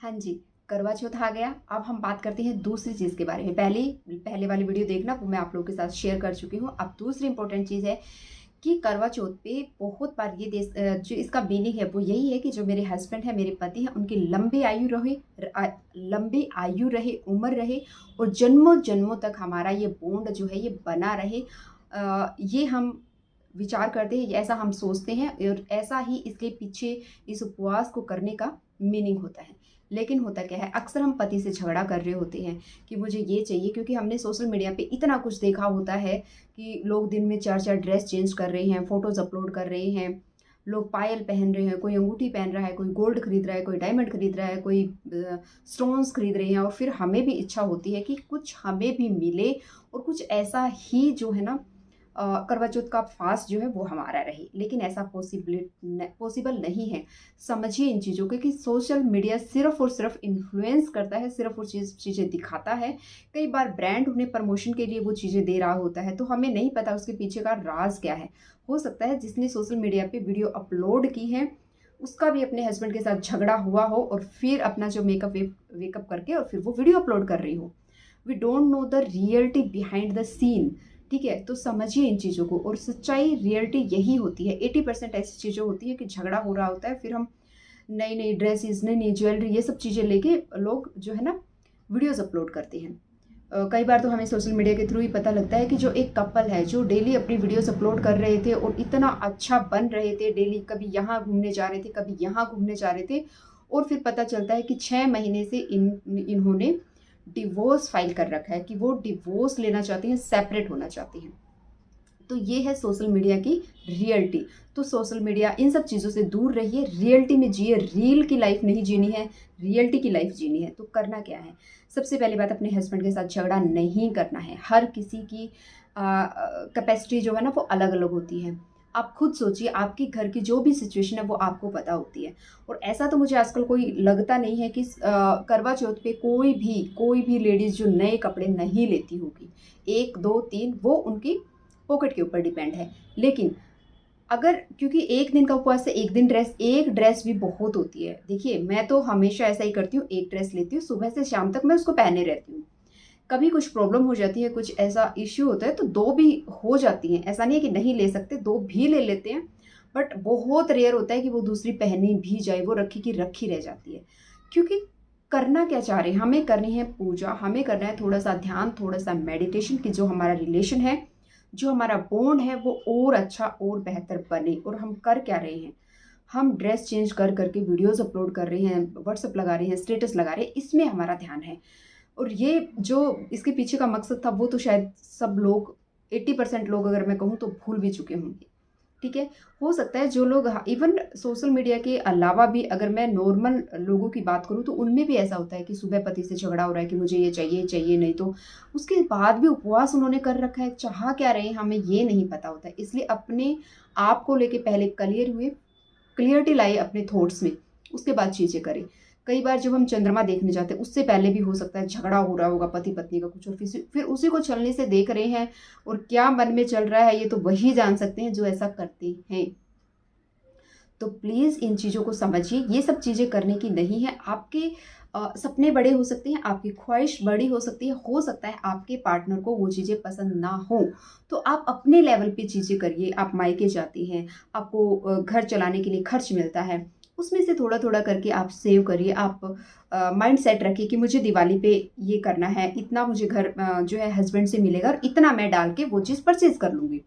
हाँ जी, करवा चौथ आ गया। अब हम बात करते हैं दूसरी चीज़ के बारे में। पहले वाली वीडियो देखना, वो मैं आप लोगों के साथ शेयर कर चुकी हूँ। अब दूसरी इंपॉर्टेंट चीज़ है कि करवा चौथ पे बहुत बार जो इसका मीनिंग है वो यही है कि जो मेरे हस्बैंड हैं, मेरे पति हैं, उनकी लंबी आयु रहे, उम्र रहे और जन्मों-जन्मों तक हमारा ये बॉन्ड जो है ये बना रहे। ये हम विचार करते हैं, ऐसा हम सोचते हैं और ऐसा ही इसके पीछे इस उपवास को करने का मीनिंग होता है। लेकिन होता क्या है, अक्सर हम पति से झगड़ा कर रहे होते हैं कि मुझे ये चाहिए, क्योंकि हमने सोशल मीडिया पे इतना कुछ देखा होता है कि लोग दिन में 4-4 ड्रेस चेंज कर रहे हैं, फ़ोटोज़ अपलोड कर रहे हैं, लोग पायल पहन रहे हैं, कोई अंगूठी पहन रहा है, कोई गोल्ड खरीद रहा है, कोई डायमंड खरीद रहा है, कोई स्टोन्स खरीद रहे हैं और फिर हमें भी इच्छा होती है कि कुछ हमें भी मिले और कुछ ऐसा ही जो है ना करवा चौथ का फास्ट जो है वो हमारा रहे। लेकिन ऐसा पॉसिबल नहीं है। समझिए इन चीज़ों को कि सोशल मीडिया सिर्फ़ और सिर्फ इन्फ्लुएंस करता है, सिर्फ़ और चीज़ें दिखाता है। कई बार ब्रांड उन्हें प्रमोशन के लिए वो चीज़ें दे रहा होता है, तो हमें नहीं पता उसके पीछे का राज़ क्या है। हो सकता है जिसने सोशल मीडिया पे वीडियो अपलोड की है, उसका भी अपने हस्बैंड के साथ झगड़ा हुआ हो और फिर अपना जो वेकअप करके और फिर वो वीडियो अपलोड कर रही हो। We don't know the reality behind the scene. ठीक है, तो समझिए इन चीज़ों को। और सच्चाई रियलिटी यही होती है। 80% ऐसी चीज़ें होती है कि झगड़ा हो रहा होता है, फिर हम नई नई ड्रेसेस, नई नई ज्वेलरी, ये सब चीज़ें लेके लोग जो है ना वीडियोस अपलोड करते हैं। कई बार तो हमें सोशल मीडिया के थ्रू ही पता लगता है कि जो एक कपल है जो डेली अपनी वीडियोस अपलोड कर रहे थे और इतना अच्छा बन रहे थे, डेली कभी यहाँ घूमने जा रहे थे, कभी यहाँ घूमने जा रहे थे, और फिर पता चलता है कि 6 महीने से इन्होंने डिवोर्स फाइल कर रखा है कि वो डिवोर्स लेना चाहती हैं, सेपरेट होना चाहती हैं। तो ये है सोशल मीडिया की रियलिटी। तो सोशल मीडिया इन सब चीज़ों से दूर रहिए, रियलिटी में जिए। रील की लाइफ नहीं जीनी है, रियलिटी की लाइफ जीनी है। तो करना क्या है, सबसे पहली बात, अपने हस्बैंड के साथ झगड़ा नहीं करना है। हर किसी की कैपेसिटी जो है ना वो अलग अलग होती है। आप खुद सोचिए, आपके घर की जो भी सिचुएशन है वो आपको पता होती है। और ऐसा तो मुझे आजकल कोई लगता नहीं है कि करवा चौथ पे कोई भी लेडीज़ जो नए कपड़े नहीं लेती होगी। 1, 2, 3 वो उनकी पॉकेट के ऊपर डिपेंड है। लेकिन अगर, क्योंकि एक दिन का उपवास है, एक ड्रेस भी बहुत होती है। देखिए, मैं तो हमेशा ऐसा ही करती हूँ, एक ड्रेस लेती हूँ, सुबह से शाम तक मैं उसको पहने रहती हूँ। कभी कुछ प्रॉब्लम हो जाती है, कुछ ऐसा इश्यू होता है तो 2 भी हो जाती हैं। ऐसा नहीं है कि नहीं ले सकते, 2 भी ले लेते हैं। बट बहुत रेयर होता है कि वो दूसरी पहनी भी जाए, वो रखी की रखी रह जाती है। क्योंकि करना क्या चाह रहे हैं, हमें करनी है पूजा, हमें करना है थोड़ा-सा ध्यान, थोड़ा-सा मेडिटेशन, कि जो हमारा रिलेशन है, जो हमारा बॉन्ड है वो और अच्छा और बेहतर बने। और हम कर क्या रहे हैं, हम ड्रेस चेंज कर करके वीडियोस अपलोड कर रहे हैं, व्हाट्सएप लगा रहे हैं, स्टेटस लगा रहे हैं, इसमें हमारा ध्यान है। और ये जो इसके पीछे का मकसद था वो तो शायद सब लोग, 80% लोग अगर मैं कहूँ तो भूल भी चुके होंगे। ठीक है, हो सकता है जो लोग, इवन सोशल मीडिया के अलावा भी अगर मैं नॉर्मल लोगों की बात करूँ तो उनमें भी ऐसा होता है कि सुबह पति से झगड़ा हो रहा है कि मुझे ये चाहिए चाहिए, नहीं तो उसके बाद भी उपवास उन्होंने कर रखा है। चाह क्या रहे हैं हमें ये नहीं पता होता है। इसलिए अपने आप को लेके पहले क्लियरिटी लाए अपने थॉट्स में, उसके बाद चीज़ें करें। कई बार जब हम चंद्रमा देखने जाते हैं उससे पहले भी हो सकता है झगड़ा हो रहा होगा पति पत्नी का कुछ, और फिर उसी को छलने से देख रहे हैं और क्या मन में चल रहा है ये तो वही जान सकते हैं जो ऐसा करते हैं। तो प्लीज़ इन चीज़ों को समझिए, ये सब चीज़ें करने की नहीं है। आपके सपने बड़े हो सकते हैं, आपकी ख्वाहिश बड़ी हो सकती है, हो सकता है आपके पार्टनर को वो चीज़ें पसंद ना हो, तो आप अपने लेवल पे चीज़ें करिए। आप मायके जाती हैं, आपको घर चलाने के लिए खर्च मिलता है, उसमें से थोड़ा-थोड़ा करके आप सेव करिए। आप माइंड सेट रखिए कि मुझे दिवाली पे ये करना है, इतना मुझे घर जो है हस्बैंड से मिलेगा और इतना मैं डाल के वो चीज़ परचेज़ कर लूँगी।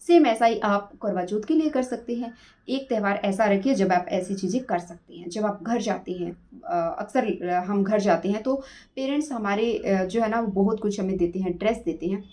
सेम ऐसा ही आप करवा चौथ के लिए कर सकते हैं। एक त्यौहार ऐसा रखिए जब आप ऐसी चीज़ें कर सकते हैं। जब आप घर जाते हैं, अक्सर हम घर जाते हैं तो पेरेंट्स हमारे जो है ना वो बहुत कुछ हमें देते हैं, ड्रेस देते हैं।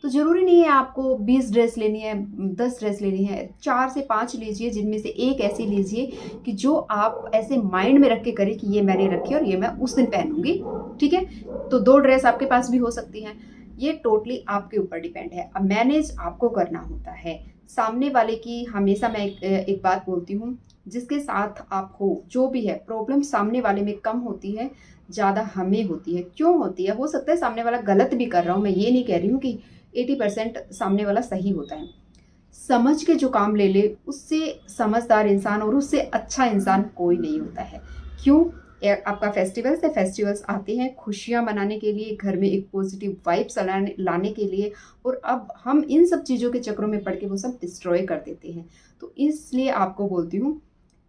तो ज़रूरी नहीं है आपको 20 ड्रेस लेनी है, 10 ड्रेस लेनी है, 4 से 5 लीजिए, जिनमें से एक ऐसी लीजिए कि जो आप ऐसे माइंड में रख के करें कि ये मैंने रखी है और ये मैं उस दिन पहनूँगी। ठीक है? तो 2 ड्रेस आपके पास भी हो सकती हैं। ये टोटली आपके ऊपर डिपेंड है। अब मैनेज आपको करना होता है। सामने वाले की हमेशा मैं एक बात बोलती हूँ, जिसके साथ आप हो, जो भी है, प्रॉब्लम सामने वाले में कम होती है, ज़्यादा हमें होती है। क्यों होती है? हो सकता है सामने वाला गलत भी कर रहा हो, मैं ये नहीं कह रही हूँ कि 80% सामने वाला सही होता है। समझ के जो काम ले ले, उससे समझदार इंसान और उससे अच्छा इंसान कोई नहीं होता है। क्यों? आपका फेस्टिवल्स है, फेस्टिवल्स आते हैं खुशियाँ मनाने के लिए, घर में एक पॉजिटिव वाइब्स लाने लाने के लिए, और अब हम इन सब चीज़ों के चक्रों में पड़ के वो सब डिस्ट्रॉय कर देते हैं। तो इसलिए आपको बोलती हूँ,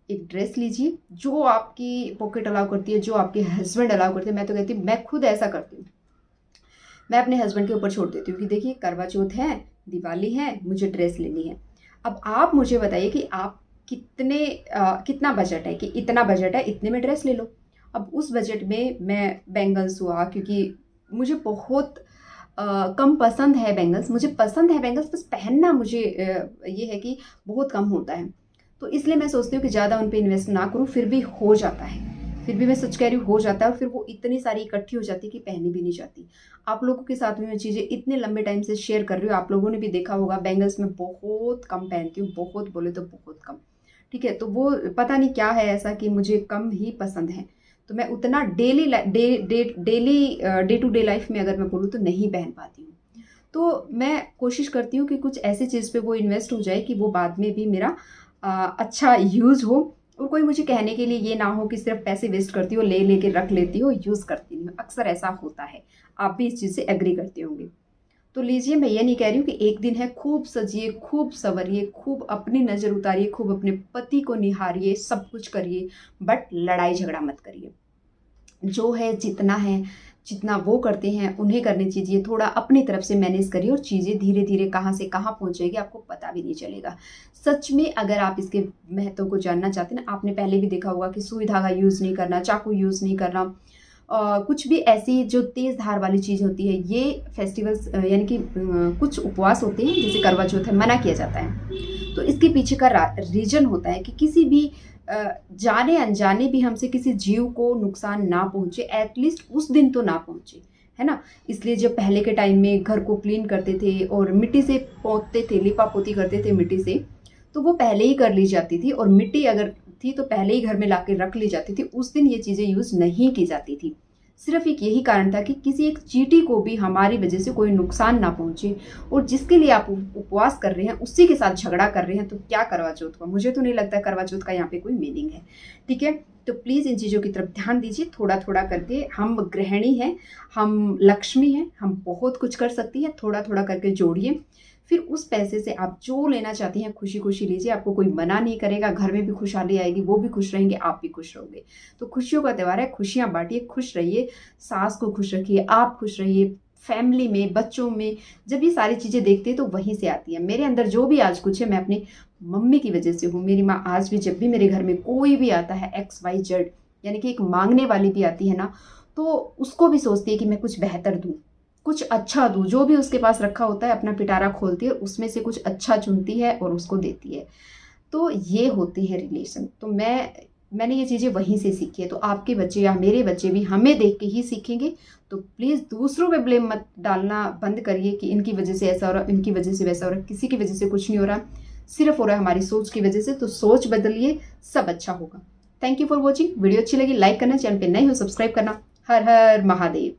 एक ड्रेस लीजिए जो आपकी पॉकेट अलाउ करती है, जो आपके हस्बैंड अलाउ करते हैं। मैं तो कहती हूँ, मैं खुद ऐसा करती हूँ, मैं अपने हस्बैंड के ऊपर छोड़ देती हूँ कि देखिए करवा चौथ है, दिवाली है, मुझे ड्रेस लेनी है। अब आप मुझे बताइए कि आप कितना बजट है, कि इतना बजट है, इतने में ड्रेस ले लो। अब उस बजट में मैं बैंगल्स हुआ, क्योंकि मुझे बहुत कम पसंद है बैंगल्स, मुझे पसंद है बैंगल्स, बस पहनना मुझे ये है कि बहुत कम होता है। तो इसलिए मैं सोचती हूँ कि ज़्यादा उन पे इन्वेस्ट ना करूँ, फिर भी हो जाता है, फिर भी मैं सच कह रही हूँ हो जाता है, और फिर वो इतनी सारी इकट्ठी हो जाती है कि पहनी भी नहीं जाती। आप लोगों के साथ में मैं चीज़ें इतने लंबे टाइम से शेयर कर रही हूँ, आप लोगों ने भी देखा होगा बैंगल्स में बहुत कम पहनती हूँ, बहुत बोले तो बहुत कम। ठीक है, तो वो पता नहीं क्या है ऐसा कि मुझे कम ही पसंद है। तो मैं उतना डे टू डे लाइफ में अगर मैं बोलूँ तो नहीं पहन पाती हूँ। तो मैं कोशिश करती हूँ कि कुछ ऐसी चीज़ पे वो इन्वेस्ट हो जाए कि वो बाद में भी मेरा अच्छा यूज़ हो, और कोई मुझे कहने के लिए ये ना हो कि सिर्फ पैसे वेस्ट करती हो, ले लेके रख लेती हो, यूज़ करती नहीं हो। अक्सर ऐसा होता है, आप भी इस चीज़ से एग्री करते होंगे। तो लीजिए, मैं ये नहीं कह रही हूँ कि एक दिन है खूब सजिए, खूब संवरिए, खूब अपनी नज़र उतारिए, खूब अपने पति को निहारिए, सब कुछ करिए, बट लड़ाई झगड़ा मत करिए। जो है जितना है, जितना वो करते हैं उन्हें करने दीजिए, थोड़ा अपनी तरफ से मैनेज करिए, और चीज़ें धीरे धीरे कहाँ से कहाँ पहुँच जाएगी आपको पता भी नहीं चलेगा। सच में अगर आप इसके महत्व को जानना चाहते हैं ना, आपने पहले भी देखा होगा कि सुई धागा यूज़ नहीं करना, चाकू यूज़ नहीं करना, कुछ भी ऐसी जो तेज़ धार वाली चीज़ होती है, ये फेस्टिवल्स यानी कि कुछ उपवास होते हैं जैसे करवा चौथ है, मना किया जाता है। तो इसके पीछे का रीज़न होता है कि किसी भी जाने अनजाने भी हमसे किसी जीव को नुकसान ना पहुंचे, एटलीस्ट उस दिन तो ना पहुंचे, है ना। इसलिए जब पहले के टाइम में घर को क्लीन करते थे और मिट्टी से पोतते थे, लिपा पोती करते थे मिट्टी से, तो वो पहले ही कर ली जाती थी, और मिट्टी अगर थी तो पहले ही घर में लाके रख ली जाती थी। उस दिन ये चीज़ें यूज़ नहीं की जाती थी। सिर्फ एक यही कारण था कि किसी एक चींटी को भी हमारी वजह से कोई नुकसान ना पहुंचे, और जिसके लिए आप उपवास कर रहे हैं उसी के साथ झगड़ा कर रहे हैं, तो क्या करवा चौथ का, मुझे तो नहीं लगता करवा चौथ का यहाँ पे कोई मीनिंग है। ठीक है, तो प्लीज़ इन चीज़ों की तरफ ध्यान दीजिए, थोड़ा थोड़ा करके। हम गृहिणी हैं, हम लक्ष्मी हैं, हम बहुत कुछ कर सकती हैं, थोड़ा थोड़ा करके जोड़िए, फिर उस पैसे से आप जो लेना चाहती हैं खुशी खुशी लीजिए, आपको कोई मना नहीं करेगा, घर में भी खुशहाली आएगी, वो भी खुश रहेंगे, आप भी खुश रहोगे। तो खुशियों का त्यौहार है, खुशियाँ बांटिए, खुश रहिए, सास को खुश रखिए, आप खुश रहिए, फैमिली में, बच्चों में। जब ये सारी चीज़ें देखते हैं तो वहीं से आती है। मेरे अंदर जो भी आज कुछ है, मैं अपनी मम्मी की वजह से हूँ। मेरी माँ आज भी जब भी मेरे घर में कोई भी आता है XYZ, यानी कि एक मांगने वाली भी आती है ना, तो उसको भी सोचती है कि मैं कुछ बेहतर दूँ, कुछ अच्छा दूँ। जो भी उसके पास रखा होता है अपना पिटारा खोलती है, उसमें से कुछ अच्छा चुनती है और उसको देती है। तो ये होते हैं रिलेशन। तो मैंने ये चीज़ें वहीं से सीखी है। तो आपके बच्चे या मेरे बच्चे भी हमें देख के ही सीखेंगे। तो प्लीज़ दूसरों पे ब्लेम मत डालना बंद करिए कि इनकी वजह से ऐसा हो रहा, इनकी वजह से वैसा हो रहा। किसी की वजह से कुछ नहीं हो रहा, सिर्फ हो रहा है हमारी सोच की वजह से। तो सोच बदलिए, सब अच्छा होगा। Thank you for watching. Video अच्छी लगी लाइक करना, चैनल पे नए हो सब्सक्राइब करना। हर हर महादेव।